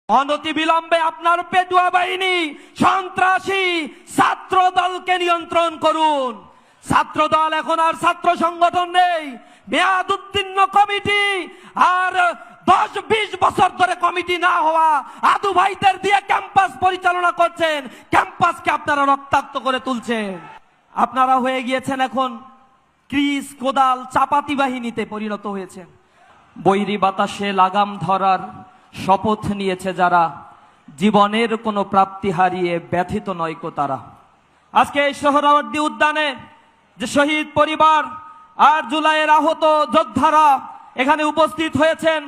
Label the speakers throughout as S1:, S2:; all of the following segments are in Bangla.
S1: অনতিবিলম্বে আপনার পেটুয়া বাহিনী সন্ত্রাসী ছাত্র দলকে নিয়ন্ত্রণ করুন। ছাত্র দল এখন আর ছাত্র সংগঠন নেই, মেয়াদ উত্তীর্ণ কমিটি আর 10-20 বছর ধরে কমিটি না হওয়া আদু ভাইদের দিয়ে ক্যাম্পাস পরিচালনা করছেন। ক্যাম্পাসকে আপনারা রক্তাক্ত করে তুলছেন। আপনারা হয়ে গিয়েছেন এখন ক্রিস কোদাল চাপাতি বাহিনীতে পরিণত হয়েছেন। বৈরী বাতাসে লাগাম ধরার শপথ নিয়েছে যারা, জীবনের কোনো প্রাপ্তি হারিয়ে ব্যথিত নয়কো তারা। আজকে এই সোহরাওয়ার্দী উদ্যানে যে শহীদ পরিবার আর জুলাইয়ের আহত যোদ্ধারা এখানে উপস্থিত হয়েছেন,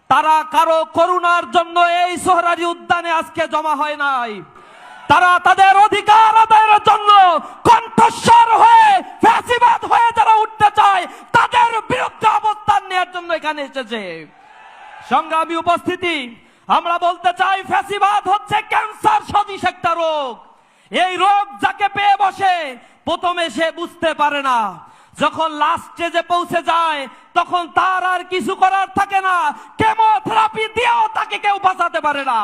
S1: তারা কারো করুণার জন্য এই সোহরাওয়ার্দী উদ্যানে আজকে জমা হয় নাই। তারা তাদের অধিকার আদায়ের জন্য কণ্ঠস্বর হয়ে ফ্যাসিবাদ হয়ে যারা উঠতে চায় তাদের বিরুদ্ধে অবস্থান নেওয়ার জন্য এখানে এসেছে। সংগ্রামী উপস্থিতি, আমরা বলতে চাই ফ্যাসিবাদ হচ্ছে ক্যান্সার সদৃশ একটা রোগ। এই রোগ যাকে পেয়ে বসে প্রথমে সে বুঝতে পারে না, যখন লাস্ট স্টেজে পৌঁছে যায় তখন তার আর কিছু করার থাকে না, কেমোথেরাপি দিয়েও তাকে কেউ বাঁচাতে পারে না।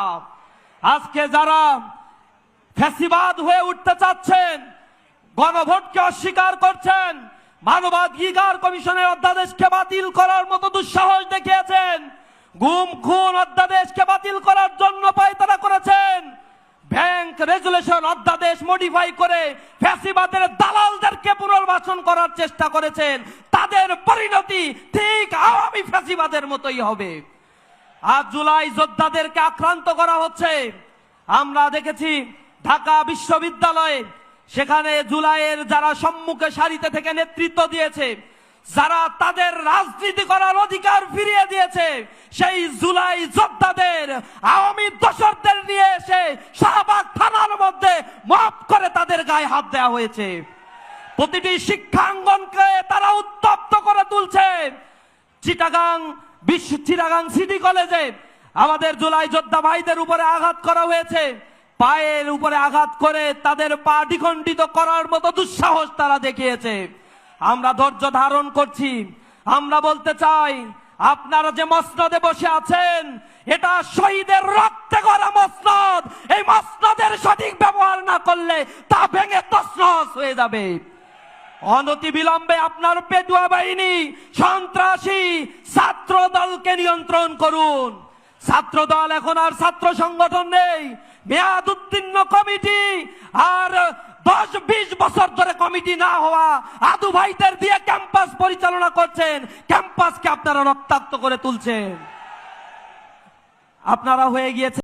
S1: আজকে যারা ফ্যাসিবাদ হয়ে উঠতে চাচ্ছেন, গণভোটকে অস্বীকার করছেন, মানবাধিকার কমিশনের অধ্যাদেশকে বাতিল করার মতো দুঃসাহস দেখিয়েছেন, গুম খুন অধ্যাদেশকে বাতিল করার জন্য পায়তারা করেছেন, ব্যাংক রেজুলেশন অধ্যাদেশ মডিফাই করে ফ্যাসিবাদের দালালদেরকে পুনর্বাসন করার চেষ্টা করেছেন, তাদের পরিণতি ঠিক আওয়ামী ফ্যাসিবাদের মতোই হবে। আজ জুলাই যোদ্ধাদেরকে আক্রান্ত করা হচ্ছে। আমরা দেখেছি ঢাকা বিশ্ববিদ্যালয়ে, সেখানে জুলাইয়ের যারা সম্মুখে সারিতে থেকে নেতৃত্ব দিয়েছে, যারা তাদের রাজনীতি করার অধিকার ফিরিয়ে দিয়েছে, সেই জুলাই যোদ্ধাদের আওয়ামী দোসরদের নিয়ে এসে শাহবাগ থানার মধ্যে মাফ করে তাদের গায়ে হাত দেওয়া হয়েছে। প্রতিটি শিক্ষাঙ্গনকে তারা উত্তপ্ত করে তুলছে। চিটাগাং সিটি কলেজে আমাদের জুলাই যোদ্ধা ভাইদের উপরে আঘাত করা হয়েছে, পায়ের উপরে আঘাত করে তাদের পা দ্বিখণ্ডিত করার মতো দুঃসাহস তারা দেখিয়েছে। আমরা ধৈর্য ধারণ করছি। আমরা বলতে চাই, আপনারা যে মসনদে বসে আছেন এটা শহীদের রক্তে গড়া মসনদ। এই মসনদের সঠিক ব্যবহার না করলে তা ভেঙে তছনছ হয়ে যাবে। অনতিবিলম্বে আপনার পেটুয়া বাহিনী সন্ত্রাসী ছাত্র দলকে নিয়ন্ত্রণ করুন। ছাত্র দল এখন আর ছাত্র সংগঠন নেই, মেয়াদ উত্তীর্ণ কমিটি আর 10-20 বছর ধরে কমিটি না হওয়া আদু ভাইদের দিয়ে ক্যাম্পাস পরিচালনা করছেন। ক্যাম্পাসকে আপনারা রক্তাক্ত করে তুলছেন। আপনারা হয়ে গিয়েছে